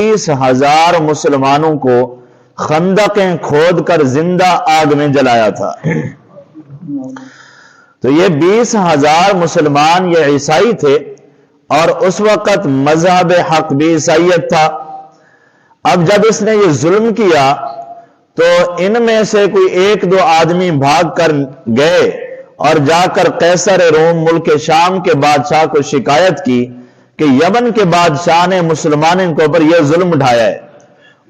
20,000 مسلمانوں کو خندقیں کھود کر زندہ آگ میں جلایا تھا۔ تو یہ 20,000 مسلمان یہ عیسائی تھے، اور اس وقت مذہب حق بھی عیسائیت تھا۔ اب جب اس نے یہ ظلم کیا تو ان میں سے کوئی 1-2 آدمی بھاگ کر گئے اور جا کر قیصر روم ملک شام کے بادشاہ کو شکایت کی کہ یمن کے بادشاہ نے مسلمانوں کے اوپر یہ ظلم اٹھایا ہے،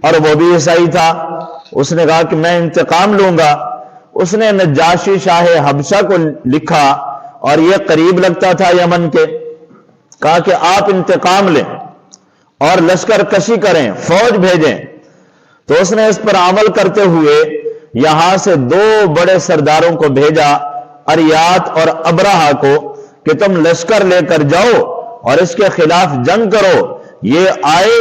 اور وہ بھی عیسائی تھا۔ اس نے کہا کہ میں انتقام لوں گا۔ اس نے نجاشی شاہ حبشہ کو لکھا، اور یہ قریب لگتا تھا یمن کے، کہا کہ آپ انتقام لیں اور لشکر کشی کریں، فوج بھیجیں۔ تو اس نے اس پر عمل کرتے ہوئے یہاں سے 2 بڑے سرداروں کو بھیجا، اریات اور ابرہہ کو، کہ تم لشکر لے کر جاؤ اور اس کے خلاف جنگ کرو۔ یہ آئے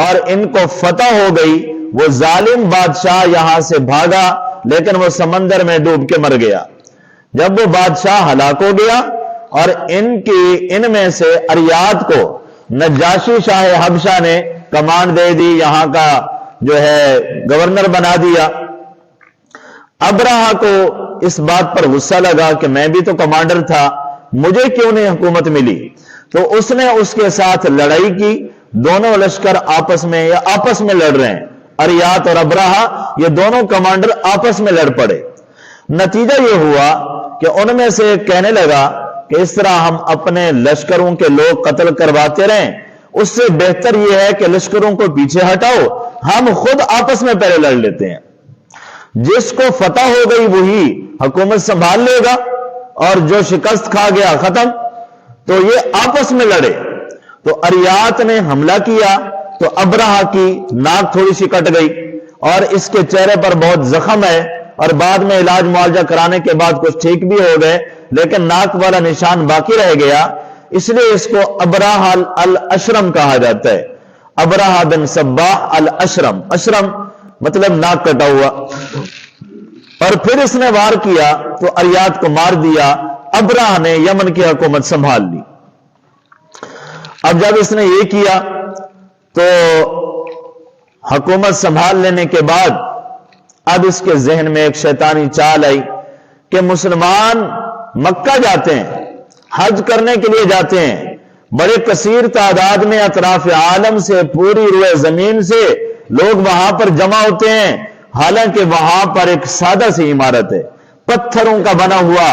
اور ان کو فتح ہو گئی۔ وہ ظالم بادشاہ یہاں سے بھاگا، لیکن وہ سمندر میں ڈوب کے مر گیا۔ جب وہ بادشاہ ہلاک ہو گیا اور ان میں سے اریات کو نجاشی شاہ حبشہ نے کمانڈ دے دی، یہاں کا جو ہے گورنر بنا دیا۔ ابرہہ کو اس بات پر غصہ لگا کہ میں بھی تو کمانڈر تھا، مجھے کیوں نہیں حکومت ملی؟ تو اس نے اس کے ساتھ لڑائی کی۔ دونوں لشکر آپس میں لڑ رہے ہیں، اریات اور ابرہہ، یہ دونوں کمانڈر آپس میں لڑ پڑے۔ نتیجہ یہ ہوا کہ ان میں سے کہنے لگا کہ اس طرح ہم اپنے لشکروں کے لوگ قتل کرواتے رہیں، اس سے بہتر یہ ہے کہ لشکروں کو پیچھے ہٹاؤ، ہم خود آپس میں پہلے لڑ لیتے ہیں۔ جس کو فتح ہو گئی وہی حکومت سنبھال لے گا، اور جو شکست کھا گیا ختم۔ تو یہ آپس میں لڑے۔ تو اریات نے حملہ کیا تو ابرہہ کی ناک تھوڑی سی کٹ گئی، اور اس کے چہرے پر بہت زخم ہے، اور بعد میں علاج معالجہ کرانے کے بعد کچھ ٹھیک بھی ہو گئے، لیکن ناک والا نشان باقی رہ گیا۔ اس لیے اس کو ابرہہ الاشرم کہا جاتا ہے، ابرہہ بن صباح الاشرم، اشرم مطلب ناک کٹا ہوا۔ اور پھر اس نے وار کیا تو اریات کو مار دیا۔ ابرہہ نے یمن کی حکومت سنبھال لی۔ اب جب اس نے یہ کیا تو حکومت سنبھال لینے کے بعد اب اس کے ذہن میں ایک شیطانی چال آئی کہ مسلمان مکہ جاتے ہیں، حج کرنے کے لیے جاتے ہیں، بڑے کثیر تعداد میں اطراف عالم سے، پوری روئے زمین سے لوگ وہاں پر جمع ہوتے ہیں، حالانکہ وہاں پر ایک سادہ سی عمارت ہے، پتھروں کا بنا ہوا،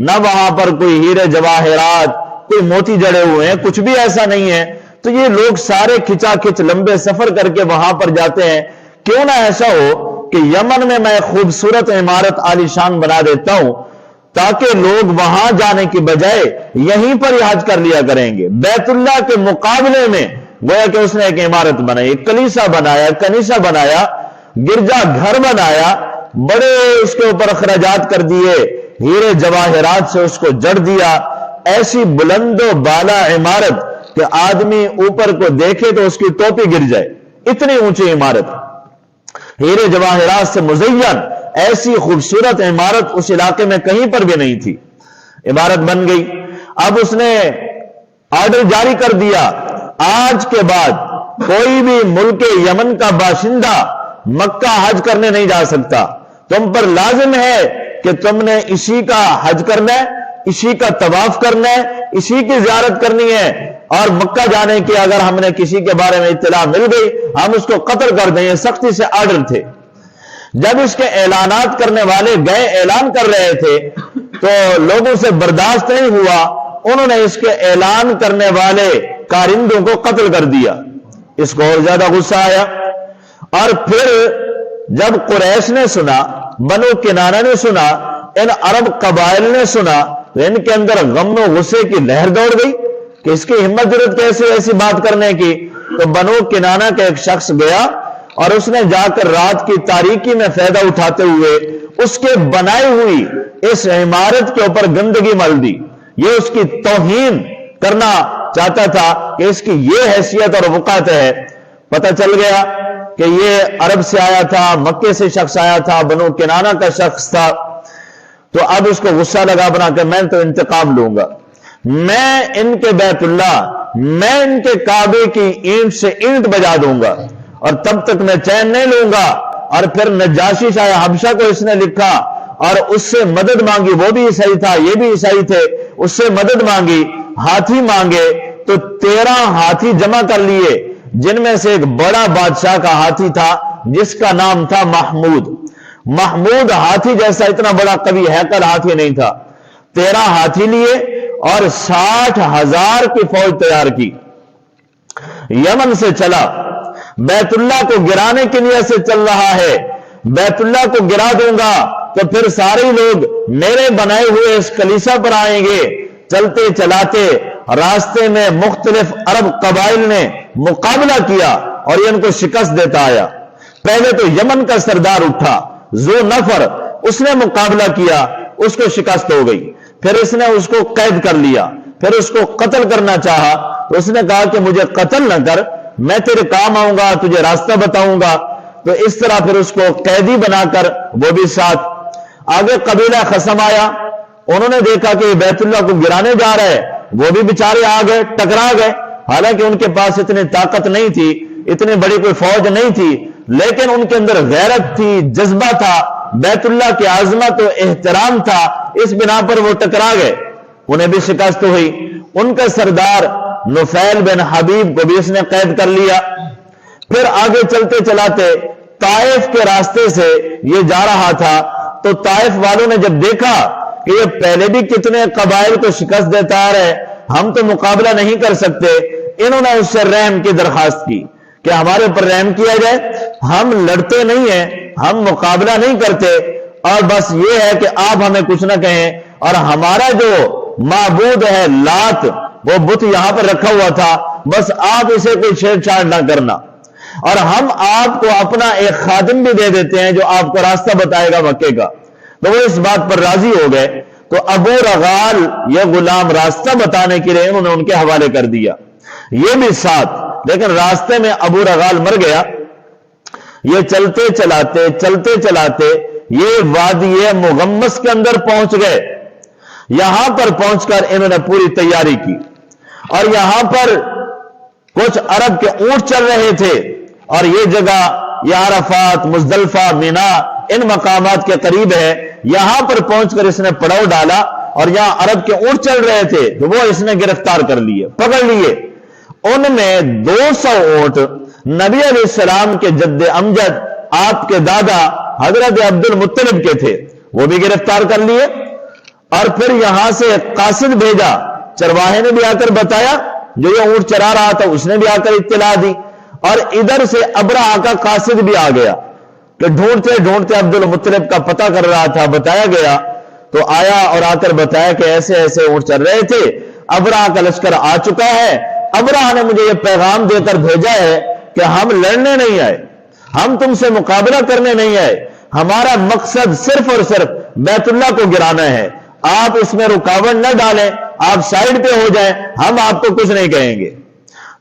نہ وہاں پر کوئی ہیرے جواہرات، کوئی موتی جڑے ہوئے ہیں، کچھ بھی ایسا نہیں ہے۔ تو یہ لوگ سارے کھچا کھچ لمبے سفر کر کے وہاں پر جاتے ہیں۔ کیوں نہ ایسا ہو کہ یمن میں میں خوبصورت عمارت عالی شان بنا دیتا ہوں، تاکہ لوگ وہاں جانے کی بجائے یہیں پر ہی حج کر لیا کریں گے۔ بیت اللہ کے مقابلے میں گویا کہ اس نے ایک عمارت بنائی، ایک کلیسا بنایا، کنیسا بنایا، گرجا گھر بنایا، بڑے اس کے اوپر اخراجات کر دیے، ہیرے جواہرات سے اس کو جڑ دیا، ایسی بلند و بالا عمارت کہ آدمی اوپر کو دیکھے تو اس کی ٹوپی گر جائے، اتنی اونچی عمارت، ہیرے جواہرات سے مزین ایسی خوبصورت عمارت اس علاقے میں کہیں پر بھی نہیں تھی۔ عمارت بن گئی۔ اب اس نے آرڈر جاری کر دیا، آج کے بعد کوئی بھی ملک یمن کا باشندہ مکہ حج کرنے نہیں جا سکتا، تم پر لازم ہے کہ تم نے اسی کا حج کرنا ہے، اسی کا طواف کرنا ہے، اسی کی زیارت کرنی ہے، اور مکہ جانے کی اگر ہم نے کسی کے بارے میں اطلاع مل گئی ہم اس کو قتل کر دیں۔ یہ سختی سے آرڈر تھے۔ جب اس کے اعلانات کرنے والے گئے اعلان کر رہے تھے تو لوگوں سے برداشت نہیں ہوا، انہوں نے اس کے اعلان کرنے والے کارندوں کو قتل کر دیا۔ اس کو اور زیادہ غصہ آیا، اور پھر جب قریش نے سنا، بنو کنانہ نے سنا، ان عرب قبائل نے سنا، تو ان کے اندر غم و غصے کی لہر دوڑ گئی کہ اس کی ہمت جرأت کیسے ایسی بات کرنے کی۔ تو بنو کنانہ کا ایک شخص گیا اور اس نے جا کر رات کی تاریکی میں فائدہ اٹھاتے ہوئے اس کے بنائی ہوئی اس عمارت کے اوپر گندگی مل دی۔ یہ اس کی توہین کرنا چاہتا تھا کہ اس کی یہ حیثیت اور وقعت ہے۔ پتہ چل گیا کہ یہ عرب سے آیا تھا، مکے سے شخص آیا تھا، بنو کنانہ کا شخص تھا۔ تو اب اس کو غصہ لگا بنا کہ میں تو انتقام لوں گا، میں ان کے بیت اللہ میں ان کے کعبے کی اینٹ سے اینٹ بجا دوں گا اور تب تک میں چین نہیں لوں گا۔ اور پھر نجاشی شاہ حبشہ کو اس نے لکھا اور اس سے مدد مانگی، وہ بھی عیسائی تھا، یہ بھی عیسائی تھے، اس سے مدد مانگی، ہاتھی مانگے تو 13 ہاتھی جمع کر لیے، جن میں سے ایک بڑا بادشاہ کا ہاتھی تھا جس کا نام تھا محمود۔ محمود ہاتھی جیسا اتنا بڑا قوی ہیکل ہاتھی نہیں تھا۔ 13 ہاتھی لیے اور 60,000 کی فوج تیار کی، یمن سے چلا، بیت اللہ کو گرانے کی نیت سے چل رہا ہے۔ بیت اللہ کو گرا دوں گا تو پھر سارے لوگ میرے بنائے ہوئے اس کلیسا پر آئیں گے۔ چلتے چلاتے راستے میں مختلف عرب قبائل نے مقابلہ کیا اور یہ ان کو شکست دیتا آیا۔ پہلے تو یمن کا سردار اٹھا ذو نفر، اس نے مقابلہ کیا، اس کو شکست ہو گئی۔ پھر اس نے اس کو قید کر لیا، پھر اس کو قتل کرنا چاہا تو اس نے کہا کہ مجھے قتل نہ کر، میں تیرے کام آؤں گا، تجھے راستہ بتاؤں گا۔ تو اس طرح پھر اس کو قیدی بنا کر وہ بھی ساتھ۔ آگے قبیلہ خصم آیا، انہوں نے دیکھا کہ بیت اللہ کو گرانے جا رہا ہے، وہ بھی بیچارے آ گئے، ٹکرا گئے۔ حالانکہ ان کے پاس اتنی طاقت نہیں تھی، اتنی بڑی کوئی فوج نہیں تھی، لیکن ان کے اندر غیرت تھی، جذبہ تھا، بیت اللہ کی عظمت و احترام تھا، اس بنا پر وہ ٹکرا گئے، انہیں بھی شکست ہوئی۔ ان کا سردار نفیل بن حبیب کو بھی اس نے قید کر لیا۔ پھر آگے چلتے چلاتے طائف کے راستے سے یہ جا رہا تھا تو طائف والوں نے جب دیکھا کہ یہ پہلے بھی کتنے قبائل کو شکست دیتا آ رہا ہے، ہم تو مقابلہ نہیں کر سکتے، انہوں نے اس سے رحم کی درخواست کی کہ ہمارے اوپر رحم کیا جائے، ہم لڑتے نہیں ہیں، ہم مقابلہ نہیں کرتے، اور بس یہ ہے کہ آپ ہمیں کچھ نہ کہیں، اور ہمارا جو معبود ہے لات، وہ بت یہاں پر رکھا ہوا تھا، بس آپ اسے کوئی چھیڑ چھاڑ نہ کرنا، اور ہم آپ کو اپنا ایک خادم بھی دے دیتے ہیں جو آپ کو راستہ بتائے گا مکے کا۔ تو وہ اس بات پر راضی ہو گئے۔ تو ابو رغال یہ غلام راستہ بتانے کے لیے انہوں نے ان کے حوالے کر دیا، یہ بھی ساتھ، لیکن راستے میں ابو رغال مر گیا۔ یہ چلتے چلاتے یہ وادی مغمس کے اندر پہنچ گئے۔ یہاں پر پہنچ کر انہوں نے پوری تیاری کی، اور یہاں پر کچھ عرب کے اونٹ چل رہے تھے، اور یہ جگہ یہ عرفات، مزدلفہ، مینا ان مقامات کے قریب ہے۔ یہاں پر پہنچ کر اس نے پڑاؤ ڈالا، اور یہاں عرب کے اونٹ چل رہے تھے تو وہ اس نے گرفتار کر لیے، پکڑ لیے۔ ان میں 200 اونٹ نبی علیہ السلام کے جد امجد، آپ کے دادا حضرت عبد المطلب کے تھے، وہ بھی گرفتار کر لیے۔ اور پھر یہاں سے قاصد بھیجا، چرواہے نے بھی آ کر بتایا، جو یہ اونٹ چرا رہا تھا اس نے بھی آ کر اطلاع دی، اور ادھر سے ابرہہ کا قاصد بھی آ گیا کہ ڈھونڈتے عبد المطلب کا پتہ کر رہا تھا۔ بتایا گیا تو آیا اور آ کر بتایا کہ ایسے ایسے اونٹ چل رہے تھے، ابرہہ کا لشکر آ چکا ہے، ابرہہ نے مجھے یہ پیغام دے کر بھیجا ہے کہ ہم لڑنے نہیں آئے، ہم تم سے مقابلہ کرنے نہیں آئے، ہمارا مقصد صرف اور صرف بیت اللہ کو گرانا ہے، آپ اس میں رکاوٹ نہ ڈالیں، آپ سائیڈ پہ ہو جائیں، ہم آپ کو کچھ نہیں کہیں گے۔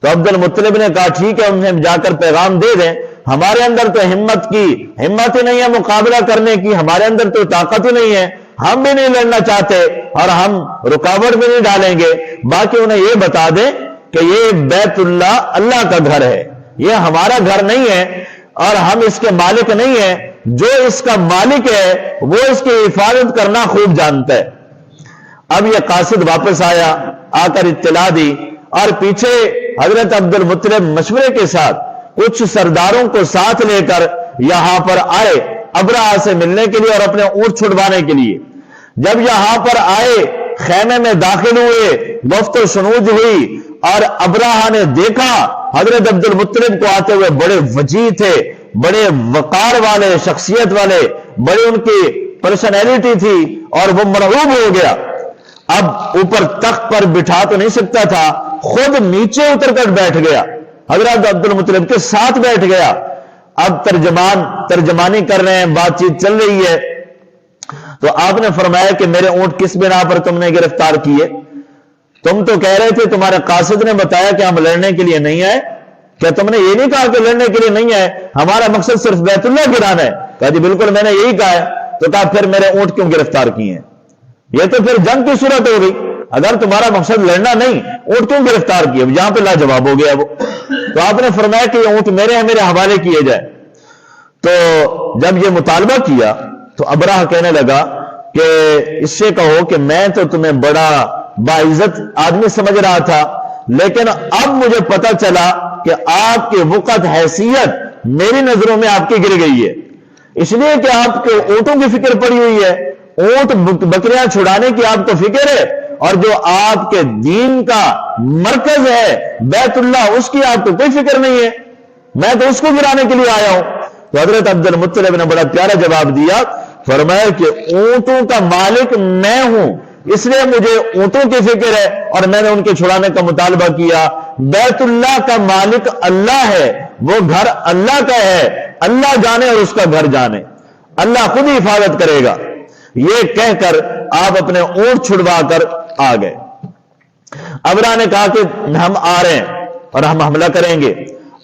تو عبد المطلب نے کہا ٹھیک ہے، انہیں جا کر پیغام دے دیں، ہمارے اندر تو ہمت ہی نہیں ہے مقابلہ کرنے کی، ہمارے اندر تو طاقت ہی نہیں ہے، ہم بھی نہیں لڑنا چاہتے اور ہم رکاوٹ بھی نہیں ڈالیں گے، باقی انہیں یہ بتا دیں کہ یہ بیت اللہ اللہ کا گھر ہے، یہ ہمارا گھر نہیں ہے اور ہم اس کے مالک نہیں ہیں، جو اس کا مالک ہے وہ اس کی حفاظت کرنا خوب جانتا ہے۔ اب یہ قاصد واپس آیا، آ کر اطلاع دی، اور پیچھے حضرت عبد المطلب مشورے کے ساتھ کچھ سرداروں کو ساتھ لے کر یہاں پر آئے ابرہہ سے ملنے کے لیے اور اپنے اونٹ چھڑوانے کے لیے۔ جب یہاں پر آئے، خیمے میں داخل ہوئے، گفت و شنود ہوئی، اور ابرہہ نے دیکھا حضرت عبد المطلب کو آتے ہوئے، بڑے وجیح تھے، بڑے وقار والے، شخصیت والے، بڑی ان کی پرسنالٹی تھی، اور وہ مرعوب ہو گیا۔ اب اوپر تخت پر بٹھا تو نہیں سکتا تھا، خود نیچے اتر کر بیٹھ گیا، حضرت عبد المطلب کے ساتھ بیٹھ گیا۔ اب ترجمانی کر رہے ہیں، بات چیت چل رہی ہے، تو آپ نے فرمایا کہ میرے اونٹ کس بنا پر تم نے گرفتار کیے؟ تم تو کہہ رہے تھے، تمہارے قاصد نے بتایا کہ ہم لڑنے کے لیے نہیں آئے، کیا تم نے یہ نہیں کہا کہ لڑنے کے لیے نہیں آئے، ہمارا مقصد صرف بیت اللہ گرانا ہے؟ کہا جی بالکل میں نے یہی کہا ہے۔ تو کہا پھر میرے اونٹ کیوں گرفتار کیے ہیں؟ یہ تو پھر جنگ کی صورت ہو گئی، اگر تمہارا مقصد لڑنا نہیں اونٹ کیوں گرفتار کیا؟ یہاں پہ لاجواب ہو گیا وہ. تو آپ نے فرمایا کہ یہ اونٹ میرے ہیں، میرے حوالے کیے جائے. تو جب یہ مطالبہ کیا تو ابرہہ کہنے لگا کہ اس سے کہو کہ میں تو تمہیں بڑا باعزت آدمی سمجھ رہا تھا، لیکن اب مجھے پتا چلا کہ آپ کی وقت حیثیت میری نظروں میں آپ کی گر گئی ہے، اس لیے کہ آپ کے اونٹوں کی فکر پڑی ہوئی ہے، اونٹ بکریاں چھڑانے کی آپ کو فکر ہے، اور جو آپ کے دین کا مرکز ہے بیت اللہ اس کی آپ کو کوئی فکر نہیں ہے، میں تو اس کو گرانے کے لیے آیا ہوں. تو حضرت عبد المطلب نے بڑا پیارا جواب دیا، فرمایا کہ اونٹوں کا مالک میں ہوں، اس لیے مجھے اونٹوں کی فکر ہے اور میں نے ان کے چھڑانے کا مطالبہ کیا. بیت اللہ کا مالک اللہ ہے، وہ گھر اللہ کا ہے، اللہ جانے اور اس کا گھر جانے، اللہ خود ہی حفاظت کرے گا. یہ کہہ کر آپ اپنے اونٹ چھڑوا کر آ گئے. ابرہہ نے کہا کہ ہم آ رہے ہیں اور ہم حملہ کریں گے.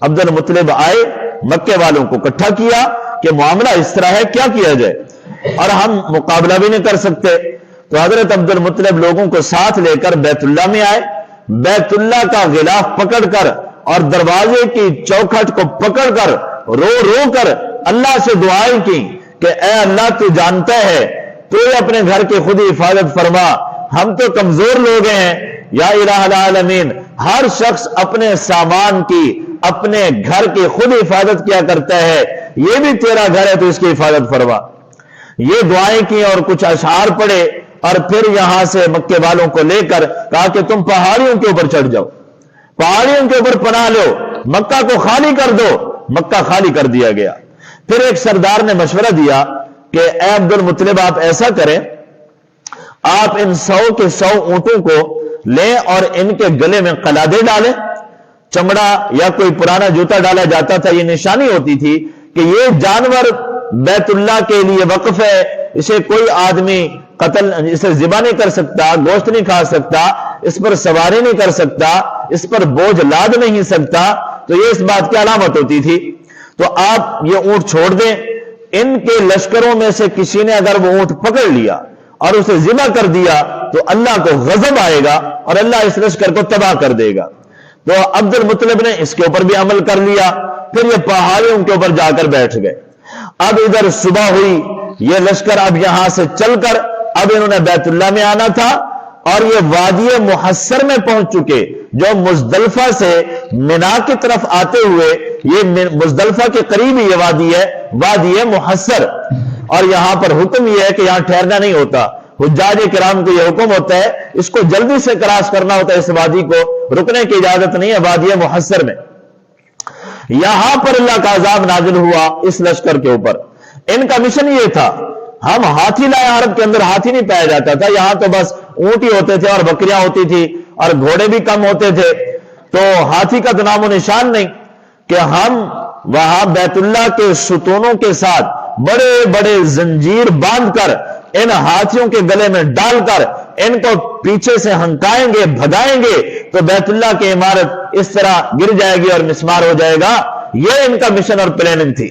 عبد المطلب آئے، مکے والوں کو اکٹھا کیا کہ معاملہ اس طرح ہے، کیا کیا جائے، اور ہم مقابلہ بھی نہیں کر سکتے. تو حضرت عبد المطلب لوگوں کو ساتھ لے کر بیت اللہ میں آئے، بیت اللہ کا غلاف پکڑ کر اور دروازے کی چوکھٹ کو پکڑ کر رو رو کر اللہ سے دعائیں کی کہ اے اللہ تو جانتا ہے، تو اپنے گھر کی خود ہی حفاظت فرما، ہم تو کمزور لوگ ہیں. یا الہ العالمین، ہر شخص اپنے سامان کی، اپنے گھر کی خود حفاظت کیا کرتا ہے، یہ بھی تیرا گھر ہے تو اس کی حفاظت فرما. یہ دعائیں کی اور کچھ اشعار پڑھے، اور پھر یہاں سے مکے والوں کو لے کر کہا کہ تم پہاڑیوں کے اوپر چڑھ جاؤ، پہاڑیوں کے اوپر پناہ لو، مکہ کو خالی کر دو. مکہ خالی کر دیا گیا. پھر ایک سردار نے مشورہ دیا کہ اے عبد المطلب آپ ایسا کریں، آپ ان 100 کے 100 اونٹوں کو لیں اور ان کے گلے میں قلادے ڈالیں. چمڑا یا کوئی پرانا جوتا ڈالا جاتا تھا، یہ نشانی ہوتی تھی کہ یہ جانور بیت اللہ کے لیے وقف ہے، اسے کوئی آدمی قتل، اسے ذبح نہیں کر سکتا، گوشت نہیں کھا سکتا، اس پر سواری نہیں کر سکتا، اس پر بوجھ لاد نہیں سکتا. تو یہ اس بات کی علامت ہوتی تھی. تو آپ یہ اونٹ چھوڑ دیں. ان کے لشکروں میں سے کسی نے اگر وہ اونٹ پکڑ لیا اور اسے ذبح کر دیا تو اللہ کو غضب آئے گا اور اللہ اس لشکر کو تباہ کر دے گا. تو عبد المطلب نے اس کے اوپر بھی عمل کر لیا. پھر یہ پہاڑیوں کے اوپر جا کر بیٹھ گئے. اب ادھر صبح ہوئی، یہ لشکر اب یہاں سے چل کر اب انہوں نے بیت اللہ میں آنا تھا، اور یہ وادی محصر میں پہنچ چکے، جو مزدلفہ سے منا کی طرف آتے ہوئے، یہ مزدلفہ کے قریب ہی یہ وادی ہے، وادی محصر. اور یہاں پر حکم یہ ہے کہ یہاں ٹھہرنا نہیں ہوتا، حجاج کرام کو یہ حکم ہوتا ہے، اس کو جلدی سے کراس کرنا ہوتا ہے، اس وادی کو رکنے کی اجازت نہیں ہے وادی محصر میں. یہاں پر اللہ کا عذاب نازل ہوا اس لشکر کے اوپر. ان کا مشن یہ تھا، ہم ہاتھی لائے، عرب کے اندر ہاتھی نہیں پایا جاتا تھا، یہاں تو بس اونٹ ہی ہوتے تھے اور بکریاں ہوتی تھی اور گھوڑے بھی کم ہوتے تھے، تو ہاتھی کا تو نام و نشان نہیں. کہ ہم وہاں بیت اللہ کے ستونوں کے ساتھ بڑے بڑے زنجیر باندھ کر ان ہاتھیوں کے گلے میں ڈال کر ان کو پیچھے سے ہنکائیں گے، بھگائیں گے، تو بیت اللہ کی عمارت اس طرح گر جائے گی اور مسمار ہو جائے گا. یہ ان کا مشن اور پلاننگ تھی.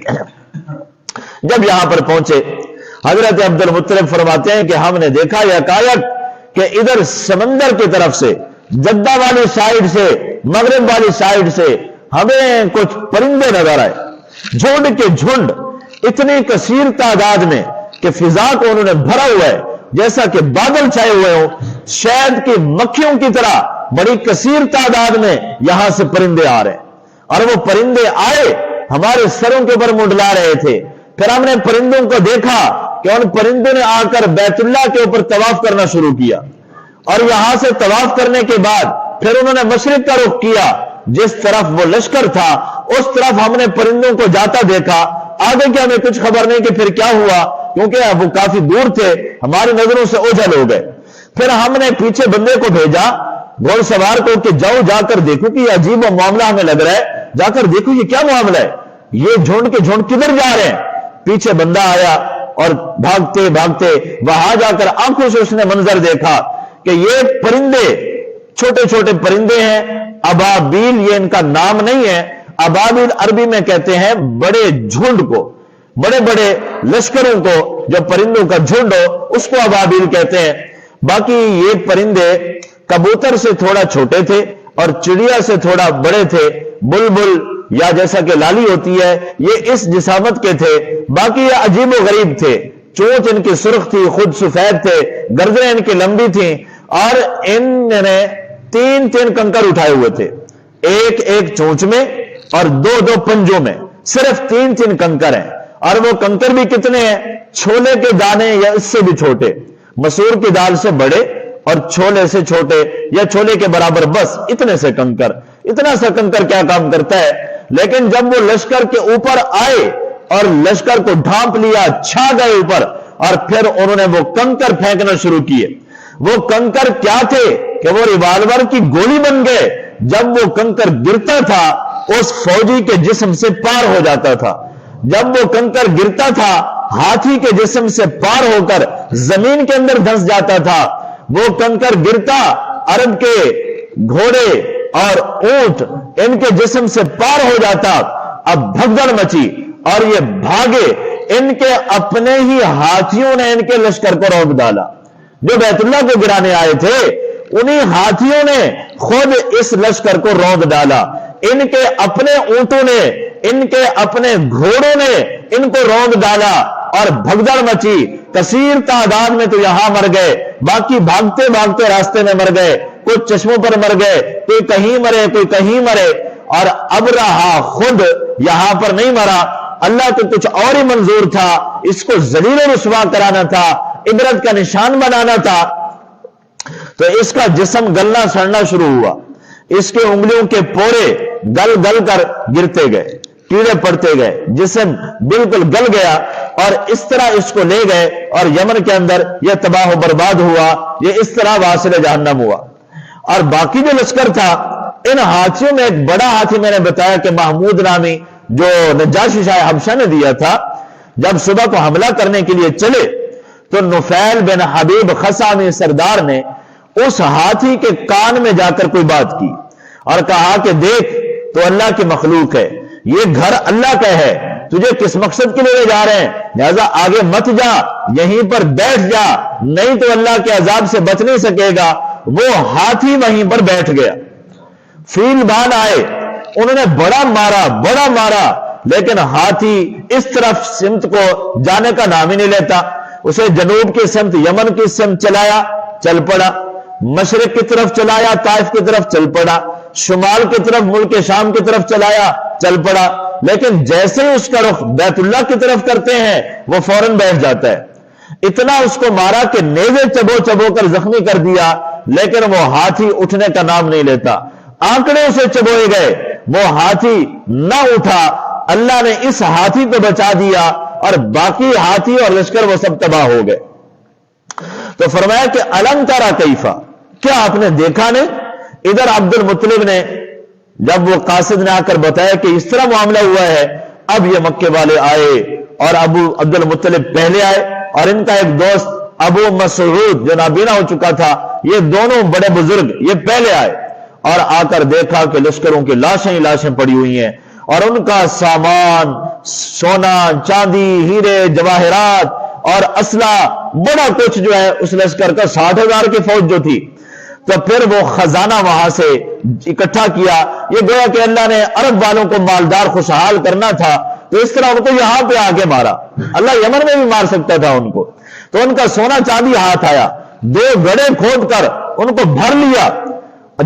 جب یہاں پر پہنچے، حضرت عبد المطلب فرماتے ہیں کہ ہم نے دیکھا یکایک کہ ادھر سمندر کی طرف سے، جدہ والی سائیڈ سے، مغرب والی سائیڈ سے ہمیں کچھ پرندے نظر آئے، جھنڈ کے جھنڈ، اتنی کثیر تعداد میں کہ فضا کو انہوں نے بھرا ہوا ہے جیسا کہ بادل چھائے ہوئے ہوں. شہد کی مکھیوں کی طرح بڑی کثیر تعداد میں یہاں سے پرندے آ رہے ہیں. اور وہ پرندے آئے ہمارے سروں کے اوپر منڈلا رہے تھے. پھر ہم نے پرندوں کو دیکھا کہ ان پرندوں نے آ کر بیت اللہ کے اوپر طواف کرنا شروع کیا، اور یہاں سے طواف کرنے کے بعد پھر انہوں نے مشرق کا رخ کیا. جس طرف وہ لشکر تھا اس طرف ہم نے پرندوں کو جاتا دیکھا. آگے کی ہمیں کچھ خبر نہیں کہ پھر کیا ہوا، کیونکہ وہ کافی دور تھے، ہماری نظروں سے اوجھل ہو گئے. پھر ہم نے پیچھے بندے کو بھیجا، گھوڑ سوار کو، کہ جاؤ جا کر دیکھو کہ یہ عجیب و معاملہ ہمیں لگ رہا ہے، جا کر دیکھو یہ کیا معاملہ ہے، یہ جھنڈ کے جھنڈ کدھر جا رہے ہیں. پیچھے بندہ آیا اور بھاگتے بھاگتے وہاں جا کر آنکھوں سے اس نے منظر دیکھا کہ یہ پرندے چھوٹے چھوٹے پرندے ہیں، ابابیل یہ ان کا نام نہیں ہے. ابابیل عربی میں کہتے ہیں بڑے جھنڈ کو، بڑے بڑے لشکروں کو، جو پرندوں کا جھنڈ ہو اس کو ابابیل کہتے ہیں. باقی یہ پرندے کبوتر سے تھوڑا چھوٹے تھے اور چڑیا سے تھوڑا بڑے تھے. بلبل یا جیسا کہ لالی ہوتی ہے یہ اس جسامت کے تھے. باقی یہ عجیب و غریب تھے. چونچ ان کی سرخ تھی, خود سفید تھے, گردنیں ان کی لمبی تھیں اور ان نے 3 کنکر اٹھائے ہوئے تھے, ایک چونچ میں اور 2 پنجوں میں. صرف 3 کنکر ہیں اور وہ کنکر بھی کتنے ہیں؟ چھولے کے دانے یا اس سے بھی چھوٹے, مسور کی دال سے بڑے اور چھولے سے چھوٹے یا چھولے کے برابر, بس اتنے سے کنکر. اتنا سا کنکر کیا کام کرتا ہے؟ لیکن جب وہ لشکر کے اوپر آئے اور لشکر کو ڈھانپ لیا, چھا گئے اوپر, اور پھر انہوں نے وہ کنکر پھینکنا شروع کیے. وہ کنکر کیا تھے کہ وہ ریوالور کی گولی بن گئے. جب وہ کنکر گرتا تھا اس فوجی کے جسم سے پار ہو جاتا تھا. جب وہ کنکر گرتا تھا ہاتھی کے جسم سے پار ہو کر زمین کے اندر دھنس جاتا تھا. وہ کنکر گرتا عرب کے گھوڑے اور اونٹ ان کے جسم سے پار ہو جاتا. اب بھگدڑ مچی اور یہ بھاگے. ان کے اپنے ہی ہاتھیوں نے ان کے لشکر کو روک ڈالا. جو بیت اللہ کو گرانے آئے تھے انہی ہاتھیوں نے خود اس لشکر کو روک ڈالا. ان کے اپنے اونٹوں نے, ان کے اپنے گھوڑوں نے ان کو روک ڈالا اور بھگدڑ مچی. کثیر تعداد میں تو یہاں مر گئے, باقی بھاگتے بھاگتے راستے میں مر گئے. کچھ چشموں پر مر گئے, کوئی کہیں مرے کوئی کہیں مرے. اور اب رہا خود یہاں پر نہیں مرا. اللہ کو کچھ اور ہی منظور تھا, اس کو ذلیل و رسوا کرانا تھا, عبرت کا نشان بنانا تھا. تو اس کا جسم گلنا سڑنا شروع ہوا. اس کے انگلیوں کے پورے گل گل کر گرتے گئے, کیڑے پڑتے گئے, جسم بالکل گل گیا. اور اس طرح اس کو لے گئے اور یمن کے اندر یہ تباہ و برباد ہوا. یہ اس طرح واصل جہنم ہوا. اور باقی جو لشکر تھا ان ہاتھیوں میں ایک بڑا ہاتھی میں نے بتایا کہ محمود نامی جو نجاشی شاہ حبشہ نے دیا تھا, جب صبح کو حملہ کرنے کے لیے چلے تو نفیل بن حبیب خثامی سردار نے اس ہاتھی کے کان میں جا کر کوئی بات کی اور کہا کہ دیکھ تو اللہ کی مخلوق ہے, یہ گھر اللہ کا ہے, تجھے کس مقصد کے لیے جا رہے ہیں, لہذا آگے مت جا, یہیں پر بیٹھ جا, نہیں تو اللہ کے عذاب سے بچ نہیں سکے گا. وہ ہاتھی وہیں پر بیٹھ گیا. فیل بان آئے, انہوں نے بڑا مارا لیکن ہاتھی اس طرف سمت کو جانے کا نام ہی نہیں لیتا. اسے جنوب کی سمت یمن کی سمت چلایا, چل پڑا. مشرق کی طرف چلایا, طائف کی طرف چل پڑا. شمال کی طرف ملک شام کی طرف چلایا, چل پڑا. لیکن جیسے ہی اس کا رخ بیت اللہ کی طرف کرتے ہیں وہ فوراً بیٹھ جاتا ہے. اتنا اس کو مارا کہ نیزے چبو کر زخمی کر دیا, لیکن وہ ہاتھی اٹھنے کا نام نہیں لیتا. آنکڑے اسے چبوئے گئے, وہ ہاتھی نہ اٹھا. اللہ نے اس ہاتھی کو بچا دیا اور باقی ہاتھی اور لشکر وہ سب تباہ ہو گئے. تو فرمایا کہ الم ترا کیفا, کیا آپ نے دیکھا نہیں؟ ادھر عبد المطلب نے جب وہ قاصد نے آ کر بتایا کہ اس طرح معاملہ ہوا ہے, اب یہ مکے والے آئے اور ابو عبد المطلب پہلے آئے اور ان کا ایک دوست ابو مسعود جو نابینا ہو چکا تھا, یہ دونوں بڑے بزرگ یہ پہلے آئے اور آ کر دیکھا کہ لشکروں کی لاشیں پڑی ہوئی ہیں اور ان کا سامان, سونا چاندی, ہیرے جواہرات اور اسلحہ بڑا کچھ جو ہے اس لشکر کا 60,000 کی فوج جو تھی. تو پھر وہ خزانہ وہاں سے اکٹھا کیا. یہ گویا کہ اللہ نے عرب والوں کو مالدار خوشحال کرنا تھا تو اس طرح ان کو یہاں پہ آگے مارا. اللہ یمن میں بھی مار سکتا تھا ان کو. تو ان کا سونا چاندی ہاتھ آیا, 2 گڑھے کھود کر ان کو بھر لیا,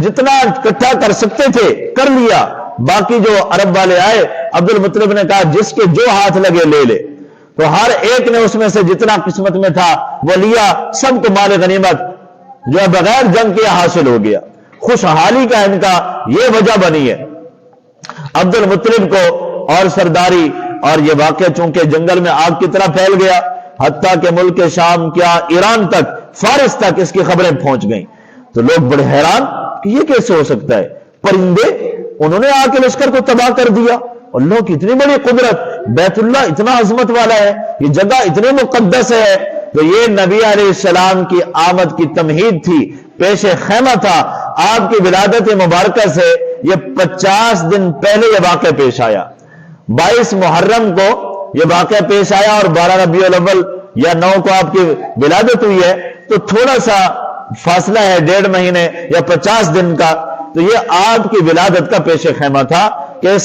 جتنا اکٹھا کر سکتے تھے کر لیا. باقی جو عرب والے آئے, عبد المطلب نے کہا جس کے جو ہاتھ لگے لے لے. تو ہر ایک نے اس میں سے جتنا قسمت میں تھا وہ لیا. سب کو مال غنیمت جو ہے بغیر جنگ کے حاصل ہو گیا. خوشحالی کا ان کا یہ وجہ بنی ہے. عبد المطلب کو اور سرداری اور یہ واقعہ چونکہ جنگل میں آگ کی طرح پھیل گیا, حتیٰ کہ ملک شام کیا ایران تک, فارس تک اس کی خبریں پہنچ گئیں. تو لوگ بڑے حیران کہ یہ کیسے ہو سکتا ہے, پرندے انہوں نے آ کے لشکر کو تباہ کر دیا. اللہ کی اتنی بڑی قدرت, بیت اللہ اتنا عظمت والا ہے, یہ جگہ اتنی مقدس ہے. تو یہ نبی علیہ السلام کی آمد کی تمہید تھی, پیش خیمہ تھا. آپ کی ولادت مبارکہ سے یہ 50 دن پہلے یہ واقعہ پیش آیا. 22 محرم کو یہ واقعہ پیش آیا اور 12 ربیع الاول یا 9 کو آپ کی ولادت ہوئی ہے. تو تھوڑا سا فاصلہ ہے 1.5 مہینے یا 50 دن کا، تو یہ آپ کی ولادت کا پیش خیمہ تھا کہ اس